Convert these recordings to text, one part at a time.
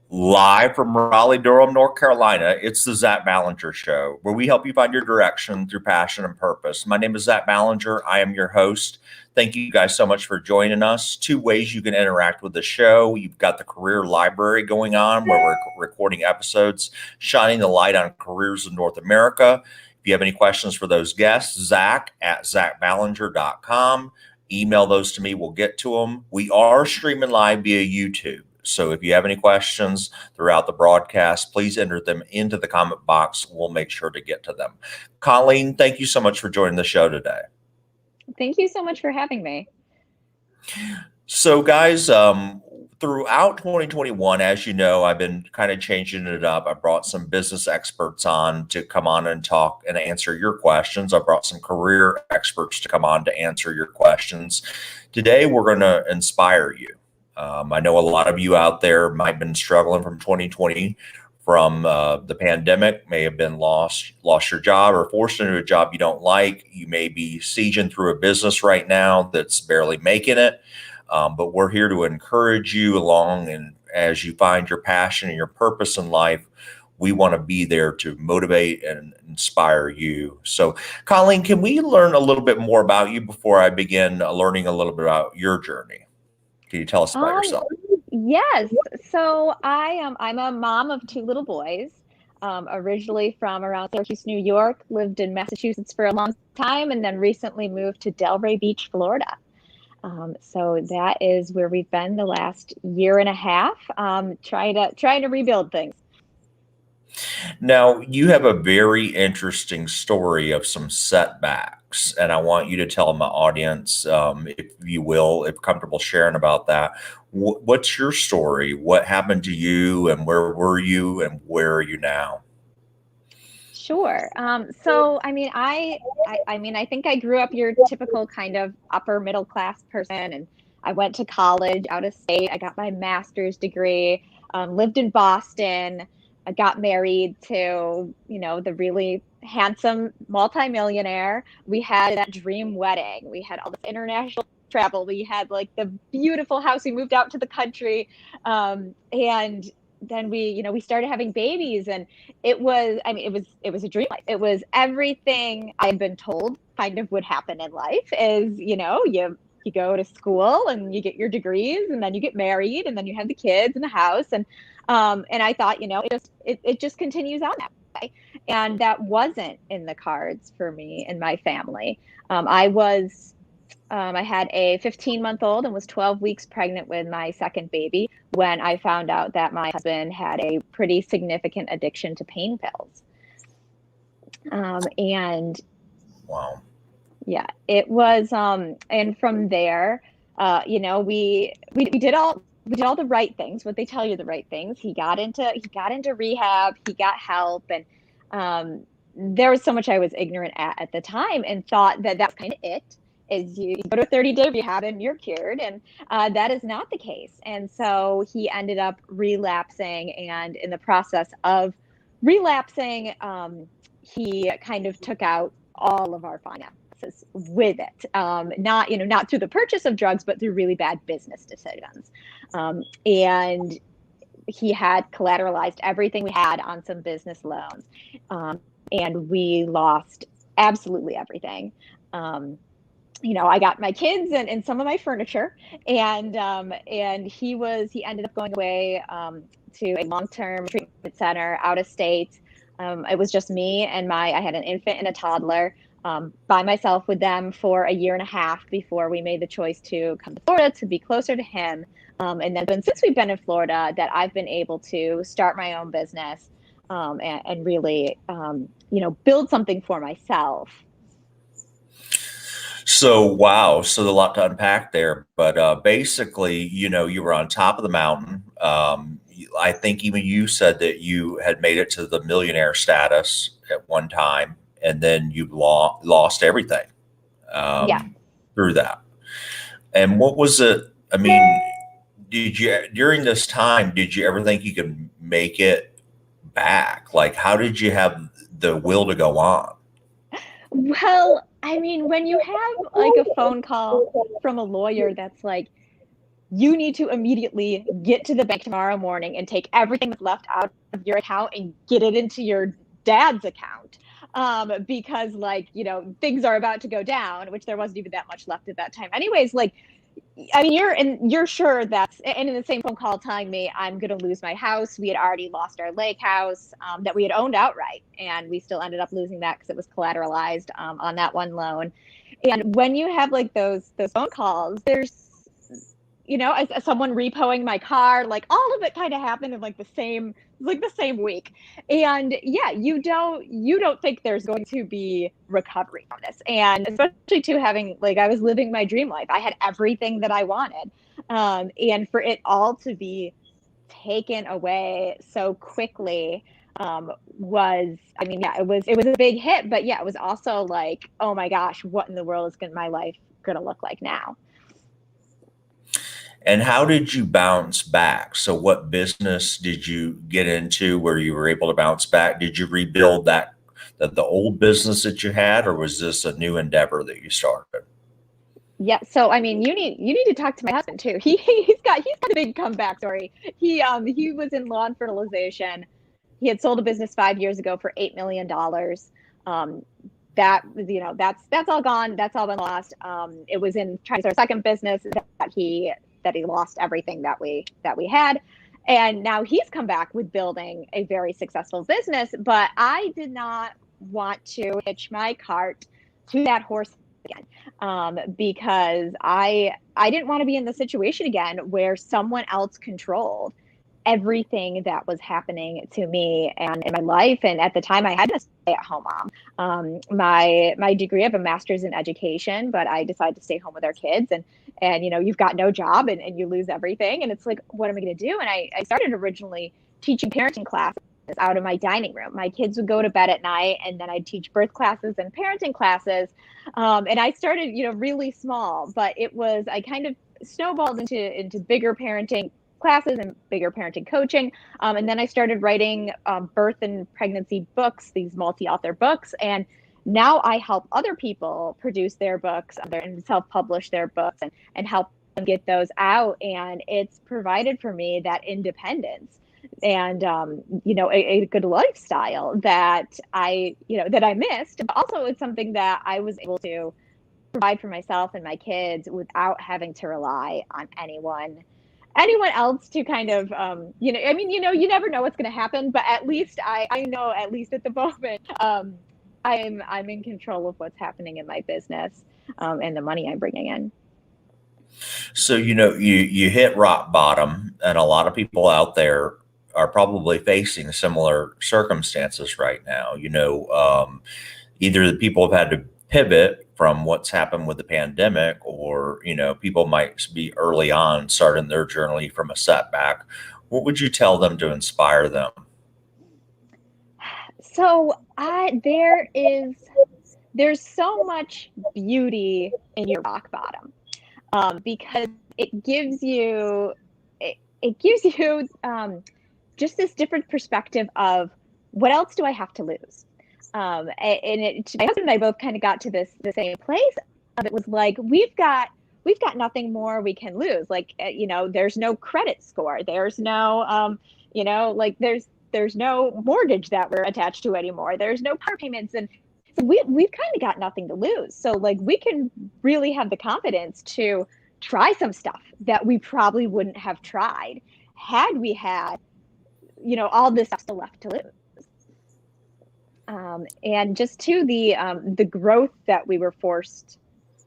Live from Raleigh, Durham, North Carolina, it's the Zach Ballinger Show, where we help you find your direction through passion and purpose. My name is Zach Ballinger. I am your host. Thank you guys so much for joining us. Two ways you can interact with the show. You've got the career library going on, where we're recording episodes, shining the light on careers in North America. If you have any questions for those guests, Zach at zachballinger.com. Email those to me. We'll get to them. We are streaming live via YouTube. So if you have any questions throughout the broadcast, please enter them into the comment box. We'll make sure to get to them. Colleen, thank you so much for joining the show today. Thank you so much for having me. So guys, throughout 2021, as you know, I've been kind of changing it up. I brought some business experts on to come on and talk and answer your questions. I brought some career experts to come on to answer your questions. Today, we're going to inspire you. I know a lot of you out there might have been struggling from 2020, from the pandemic, may have been lost your job or forced into a job you don't like. You may be sieging through a business right now that's barely making it. But we're here to encourage you along, and as you find your passion and your purpose in life, we want to be there to motivate and inspire you. So, Colleen, can we learn a little bit more about you before I begin learning a little bit about your journey? Can you tell us about yourself? Yes. So I'm a mom of two little boys. Originally from around Syracuse, New York, lived in Massachusetts for a long time, and then recently moved to Delray Beach, Florida. So that is where we've been the last year and a half, trying to rebuild things. Now, you have a very interesting story of some setbacks, and I want you to tell my audience, if you will, if comfortable sharing about that. What's your story? What happened to you, and where were you, and where are you now? Sure. So I think I grew up your typical kind of upper middle class person, and I went to college out of state. I got my master's degree, lived in Boston. I got married to, the really handsome multimillionaire. We had that dream wedding. We had all this international travel. We had like the beautiful house. We moved out to the country. And then we started having babies, and it was a dream life. It was everything I'd been told kind of would happen in life is, you go to school and you get your degrees, and then you get married, and then you have the kids and the house. And I thought, it just continues on that way. And that wasn't in the cards for me and my family. I had a 15-month-old and was 12 weeks pregnant with my second baby when I found out that my husband had a pretty significant addiction to pain pills. And Wow. yeah, it was, and from there, we did all the right things, what they tell you the right things. He got into rehab, he got help, and there was so much I was ignorant at the time, and thought that that's kind of it. Is you go to a 30-day rehab and you're cured, and that is not the case. And so he ended up relapsing, and in the process of relapsing, he kind of took out all of our finances with it. Not through the purchase of drugs, but through really bad business decisions. And he had collateralized everything we had on some business loans. And we lost absolutely everything. I got my kids and some of my furniture, and he ended up going away to a long-term treatment center out of state. It was just me and I had an infant and a toddler, by myself with them for a year and a half before we made the choice to come to Florida to be closer to him. And then since we've been in Florida, that I've been able to start my own business, and really, build something for myself. So, wow. So a lot to unpack there, but basically, you were on top of the mountain. I think even you said that you had made it to the millionaire status at one time, and then you lost everything Yeah. through that. And what was it? I mean, during this time, did you ever think you could make it back? Like, how did you have the will to go on? Well, when you have like a phone call from a lawyer that's like, you need to immediately get to the bank tomorrow morning and take everything that's left out of your account and get it into your dad's account. Because like, things are about to go down, which there wasn't even that much left at that time. Anyways, like, I mean, you're sure that's, and in the same phone call telling me I'm going to lose my house. We had already lost our lake house that we had owned outright, and we still ended up losing that because it was collateralized on that one loan. And when you have like those phone calls, there's, as someone repoing my car, like all of it kind of happened in like the same week. And yeah, you don't think there's going to be recovery from this. And especially too, having, like, I was living my dream life. I had everything that I wanted. And for it all to be taken away so quickly was, I mean, yeah, it was a big hit, but yeah, it was also like, oh my gosh, what in the world is my life gonna look like now? And how did you bounce back? So what business did you get into where you were able to bounce back? Did you rebuild the old business that you had, or was this a new endeavor that you started? Yeah, so I mean, you need to talk to my husband too. He's got a big comeback story. He was in lawn fertilization. He had sold a business 5 years ago for $8 million. Um, that's all gone. That's all been lost. It was in trying to start a second business that he lost everything that we had, and now he's come back with building a very successful business. But I did not want to hitch my cart to that horse again, because I didn't want to be in the situation again where someone else controlled everything that was happening to me and in my life. And at the time, I had a stay-at-home mom. My degree, I have a master's in education, but I decided to stay home with our kids. And you've got no job, and you lose everything. And it's like, what am I going to do? And I started originally teaching parenting classes out of my dining room. My kids would go to bed at night, and then I'd teach birth classes and parenting classes. And I started, really small, but I kind of snowballed into bigger parenting classes and bigger parenting coaching. And then I started writing birth and pregnancy books, these multi-author books. And now I help other people produce their books and self-publish their books, and help them get those out. And it's provided for me that independence and a good lifestyle that I missed. But also, it's something that I was able to provide for myself and my kids without having to rely on anyone else to kind of, I mean, you never know what's going to happen, but at least I know, at least at the moment, I'm in control of what's happening in my business, and the money I'm bringing in. So, you hit rock bottom, and a lot of people out there are probably facing similar circumstances right now. Either the people have had to pivot from what's happened with the pandemic, or, people might be early on starting their journey from a setback. What would you tell them to inspire them? So there's so much beauty in your rock bottom, because it gives you just this different perspective of, what else do I have to lose? My husband and I both kind of got to the same place of, it was like, we've got nothing more we can lose. Like, there's no credit score. There's no, like, there's no mortgage that we're attached to anymore. There's no car payments. And so we've kind of got nothing to lose. So like, we can really have the confidence to try some stuff that we probably wouldn't have tried had we had, all this stuff still left to lose. And just to the growth that we were forced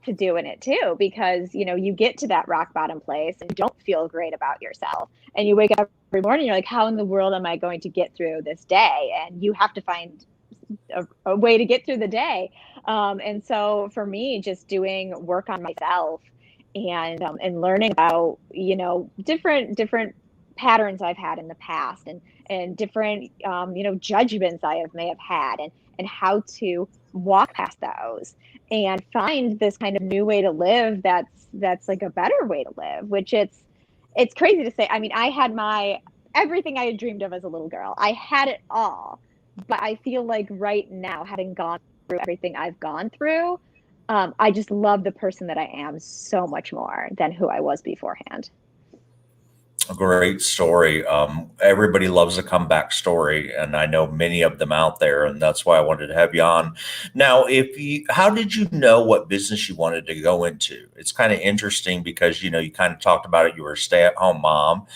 to do in it too, because you get to that rock bottom place and you don't feel great about yourself, and you wake up every morning, you're like, how in the world am I going to get through this day? And you have to find a way to get through the day. And so for me, just doing work on myself, and learning about different patterns I've had in the past, and different judgments I may have had, and how to walk past those and find this kind of new way to live, that's like a better way to live. Which it's crazy to say. I mean, I had everything I had dreamed of as a little girl. I had it all. But I feel like right now, having gone through everything I've gone through, I just love the person that I am so much more than who I was beforehand. A great story. Everybody loves a comeback story, and I know many of them out there, and that's why I wanted to have you on. Now, how did you know what business you wanted to go into? It's kind of interesting because you kind of talked about it. You were a stay-at-home mom.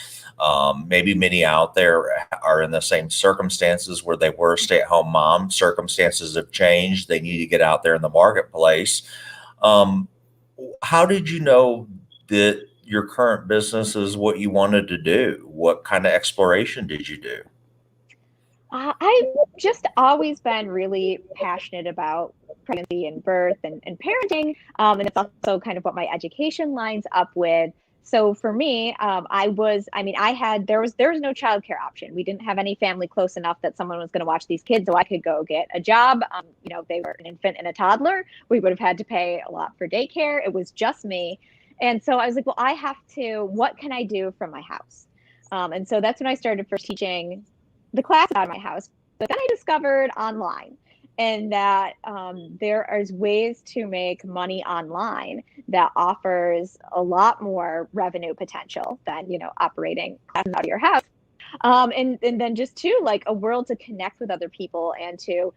Maybe many out there are in the same circumstances where they were a stay-at-home mom. Circumstances have changed. They need to get out there in the marketplace. Um, how did you know that your current business is what you wanted to do? What kind of exploration did you do? I've just always been really passionate about pregnancy and birth and parenting. And it's also kind of what my education lines up with. So for me, there was no childcare option. We didn't have any family close enough that someone was going to watch these kids, so I could go get a job. If they were an infant and a toddler, we would have had to pay a lot for daycare. It was just me. And so I was like, well, what can I do from my house? And so that's when I started first teaching the class out of my house. But then I discovered online and that there is ways to make money online that offers a lot more revenue potential than operating classes out of your house. And then just too, like a world to connect with other people and to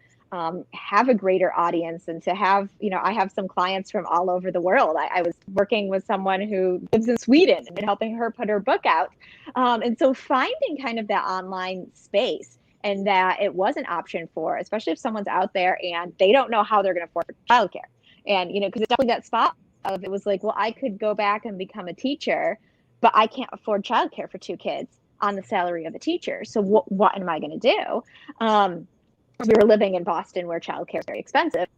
have a greater audience and to have, I have some clients from all over the world. I was working with someone who lives in Sweden and helping her put her book out. And so finding kind of that online space and that it was an option for, especially if someone's out there and they don't know how they're going to afford childcare. And, because it's definitely that spot of it was like, well, I could go back and become a teacher, but I can't afford childcare for two kids on the salary of a teacher. So what am I going to do? We were living in Boston where childcare is very expensive.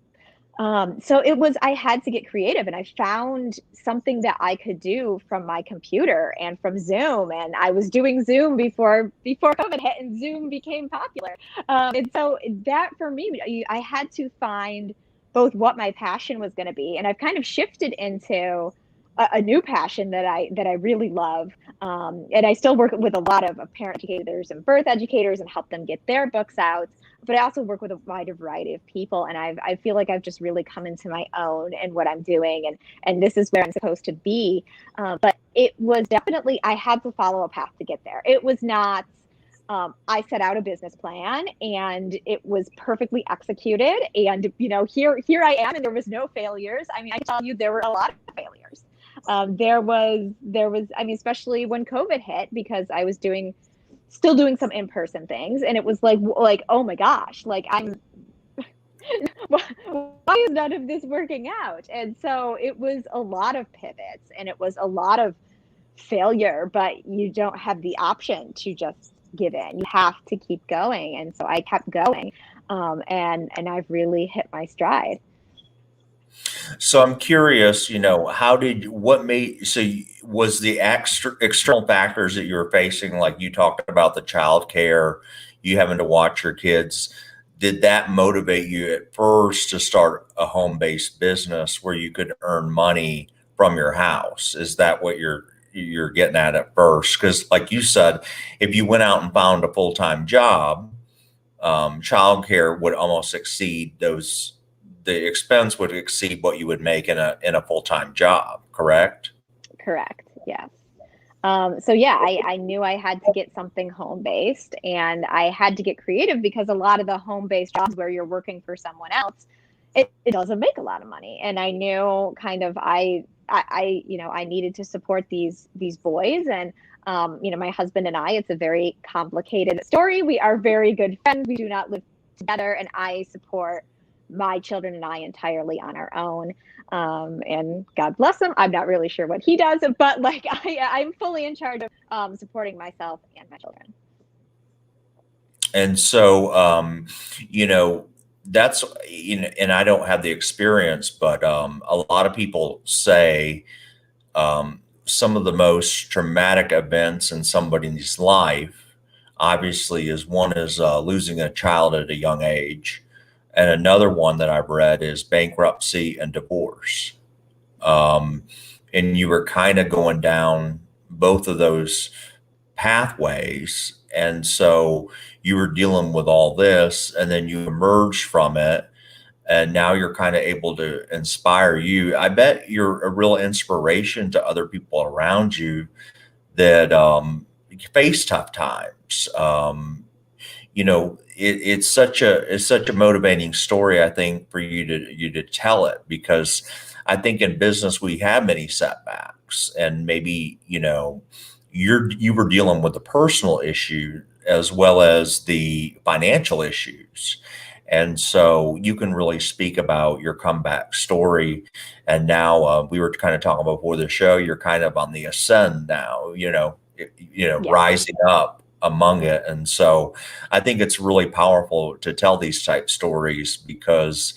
So I had to get creative and I found something that I could do from my computer and from Zoom. And I was doing Zoom before COVID hit and Zoom became popular. And so that for me, I had to find both what my passion was going to be. And I've kind of shifted into a new passion that I really love. And I still work with a lot of parent educators and birth educators and help them get their books out. But I also work with a wide variety of people, and I feel like I've just really come into my own in what I'm doing, and this is where I'm supposed to be. But it was definitely I had to follow a path to get there. It was not. I set out a business plan, and it was perfectly executed. And here I am, and there was no failures. I mean, I tell you, there were a lot of failures. There was. I mean, especially when COVID hit, because I was still doing some in-person things, and it was like oh my gosh, like why is none of this working out? And so it was a lot of pivots and it was a lot of failure, but you don't have the option to just give in. You have to keep going. And so I kept going, and I've really hit my stride. So I'm curious, was the external factors that you were facing, like you talked about the childcare, you having to watch your kids, did that motivate you at first to start a home-based business where you could earn money from your house? Is that what you're getting at first? Because like you said, if you went out and found a full-time job, childcare would almost exceed the expense would exceed what you would make in a full-time job, correct? Correct. Yes. So yeah, I knew I had to get something home based and I had to get creative because a lot of the home based jobs where you're working for someone else, it doesn't make a lot of money. And I knew kind of I needed to support these boys and my husband and it's a very complicated story. We are very good friends. We do not live together, and I support my children and I entirely on our own. And God bless him. I'm not really sure what he does, but like I'm fully in charge of supporting myself and my children. And so, that's, and I don't have the experience, but a lot of people say some of the most traumatic events in somebody's life, obviously, is losing a child at a young age. And another one that I've read is bankruptcy and divorce. Um, and you were kind of going down both of those pathways. And so you were dealing with all this, and then you emerged from it. And now you're kind of able to inspire you. I bet you're a real inspiration to other people around you that face tough times. It's such a motivating story, I think, for you to tell it, because I think in business we have many setbacks, and maybe you were dealing with the personal issue as well as the financial issues. And so you can really speak about your comeback story. And now we were kind of talking about before the show, you're kind of on the ascend now, Yes. rising up among it. And so I think it's really powerful to tell these type stories, because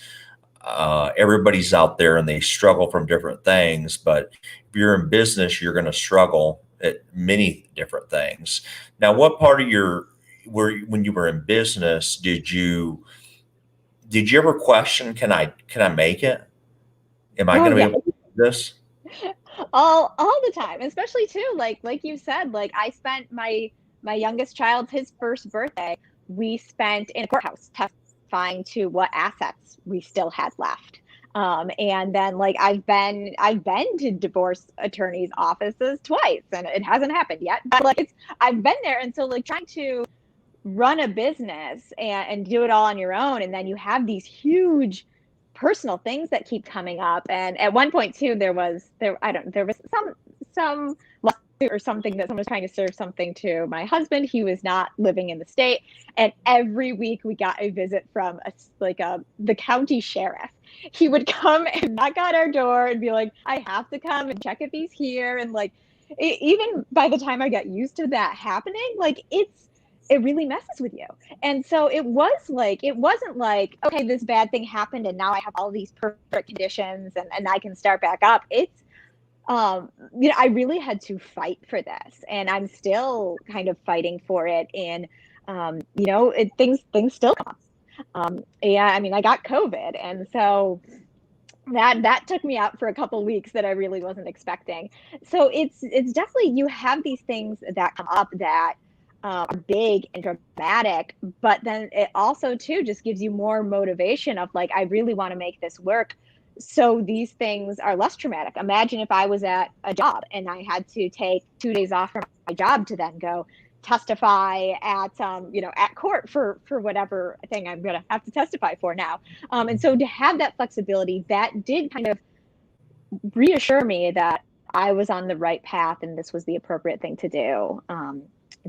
everybody's out there and they struggle from different things. But if you're in business, you're going to struggle at many different things. Now, what part of when you were in business, did you ever question, can I make it? Am I Oh going to be yeah. able to do this? All the time, especially too, like you said, like I spent my youngest child, his first birthday, we spent in a courthouse testifying to what assets we still had left. And then like I've been to divorce attorneys' offices twice, and it hasn't happened yet. But like I've been there, and so like trying to run a business and do it all on your own, and then you have these huge personal things that keep coming up. And at one point too, there was some lawsuit or something that someone was trying to serve something to my husband. He was not living in the state, and every week we got a visit from the county sheriff. He would come and knock on our door and be like, I have to come and check if he's here. And like even by the time I got used to that happening, like it really messes with you. And so it wasn't like, okay, this bad thing happened and now I have all these perfect conditions and I can start back up. I really had to fight for this, and I'm still kind of fighting for it. And things still come up. Yeah, I mean, I got COVID, and so that took me out for a couple weeks that I really wasn't expecting. So it's definitely, you have these things that come up that are big and dramatic, but then it also too just gives you more motivation of like, I really want to make this work. So these things are less traumatic. Imagine if I was at a job and I had to take 2 days off from my job to then go testify at court for whatever thing I'm going to have to testify for now. And so to have that flexibility, that did kind of reassure me that I was on the right path and this was the appropriate thing to do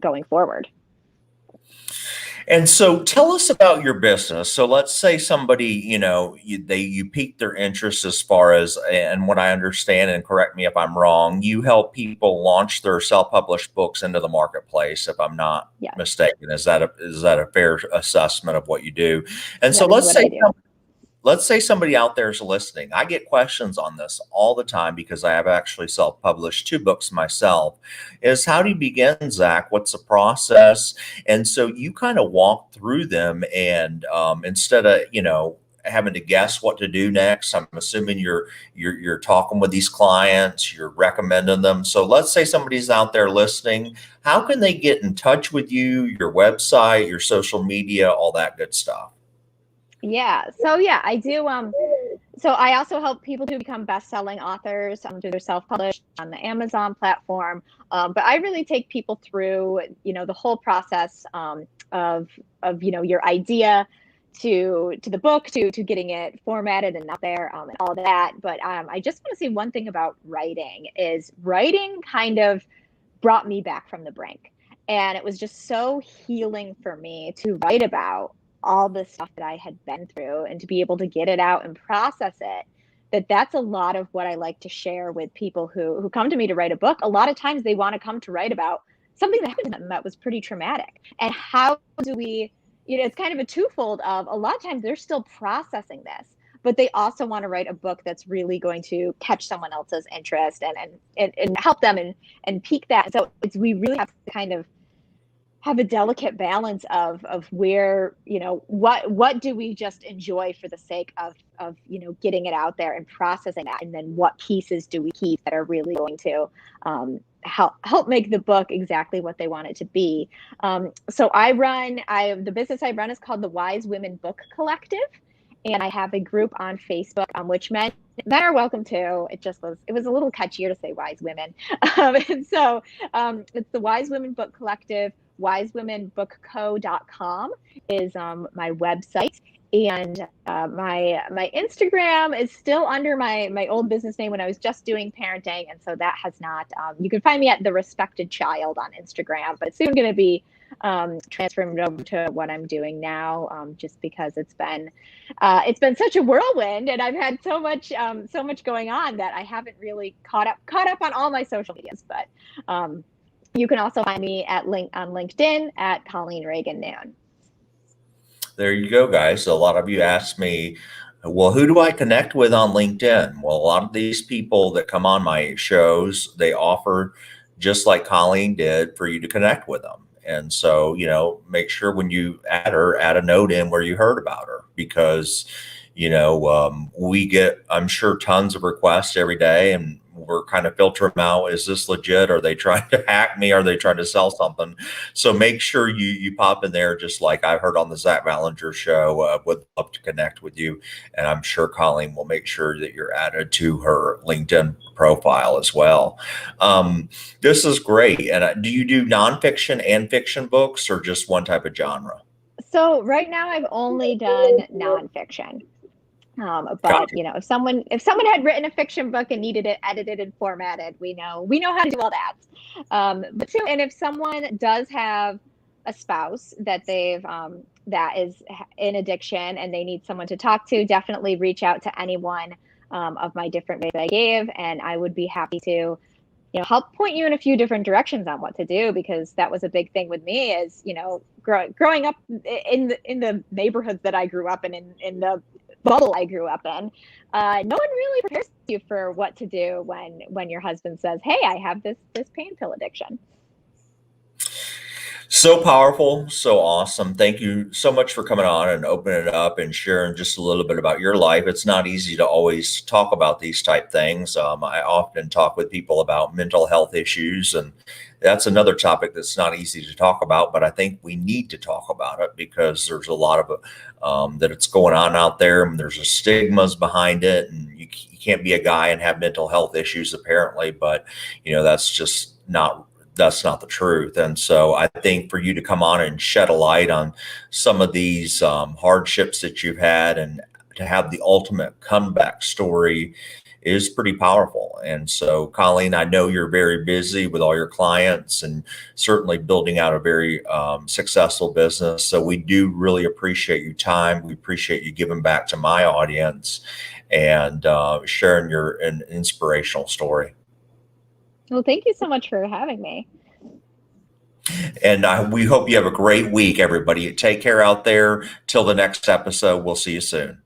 going forward. And so tell us about your business. So let's say somebody, you pique their interest, as far as, and what I understand, and correct me if I'm wrong, you help people launch their self-published books into the marketplace, if I'm not Yes, mistaken. Is that a fair assessment of what you do? And so that is what I do. let's say somebody out there is listening. I get questions on this all the time, because I have actually self-published 2 books myself. Is, how do you begin, Zach? What's the process? And so you kind of walk through them, and instead of having to guess what to do next, I'm assuming you're talking with these clients, you're recommending them. So let's say somebody's out there listening. How can they get in touch with you? Your website, your social media, all that good stuff. Yeah. So yeah, I do. So I also help people to become best-selling authors through their self-published on the Amazon platform. But I really take people through, the whole process of your idea to the book to getting it formatted and out there and all that. But I just want to say one thing about writing is writing kind of brought me back from the brink. And it was just so healing for me to write about all the stuff that I had been through and to be able to get it out and process it. That's a lot of what I like to share with people who come to me to write a book. A lot of times they want to come to write about something that happened to them that was pretty traumatic. And how do we, it's kind of a twofold of, a lot of times they're still processing this, but they also want to write a book that's really going to catch someone else's interest and help them and pique that. So we really have to kind of have a delicate balance of where, what do we just enjoy for the sake of getting it out there and processing that, and then what pieces do we keep that are really going to help make the book exactly what they want it to be. So the business I run is called the Wise Women Book Collective, and I have a group on Facebook, which men Men are welcome too. It was a little catchier to say wise women. And so it's the Wise Women Book Collective. wisewomenbookco.com is my website. And my Instagram is still under my old business name when I was just doing parenting. And so that has not, you can find me at The Respected Child on Instagram, but it's soon going to be transferred over to what I'm doing now, just because it's been such a whirlwind, and I've had so much going on that I haven't really caught up on all my social medias. But you can also find me on LinkedIn at Colleen Reagan Noon. There you go, guys. A lot of you ask me, well, who do I connect with on LinkedIn? Well, a lot of these people that come on my shows, they offer, just like Colleen did, for you to connect with them. And so, make sure when you add her, add a note in where you heard about her, because, we get, I'm sure, tons of requests every day, and we're kind of filtering them out. Is this legit? Are they trying to hack me? Are they trying to sell something? So make sure you pop in there, just like I heard on the Zach Ballinger show. Would love to connect with you, and I'm sure Colleen will make sure that you're added to her LinkedIn profile as well. This is great. And do you do nonfiction and fiction books, or just one type of genre? So right now I've only done nonfiction. But if someone had written a fiction book and needed it edited and formatted, we know how to do all that. But too, and if someone does have a spouse that that is in addiction and they need someone to talk to, definitely reach out to any one of my different ways I gave, and I would be happy to help point you in a few different directions on what to do, because that was a big thing with me is, growing up in the neighborhoods that I grew up in the bubble I grew up in. No one really prepares you for what to do when your husband says, "Hey, I have this pain pill addiction." So powerful, so awesome. Thank you so much for coming on and opening it up and sharing just a little bit about your life. It's not easy to always talk about these type things. I often talk with people about mental health issues, and that's another topic that's not easy to talk about, but I think we need to talk about it because there's a lot of that it's going on out there, and there's a stigmas behind it, and you can't be a guy and have mental health issues apparently, but that's just that's not the truth. And so I think for you to come on and shed a light on some of these hardships that you've had, and to have the ultimate comeback story, is pretty powerful. And so, Colleen, I know you're very busy with all your clients and certainly building out a very successful business. So we do really appreciate your time. We appreciate you giving back to my audience and sharing an inspirational story. Well, thank you so much for having me. And we hope you have a great week, everybody. Take care out there. Till the next episode, we'll see you soon.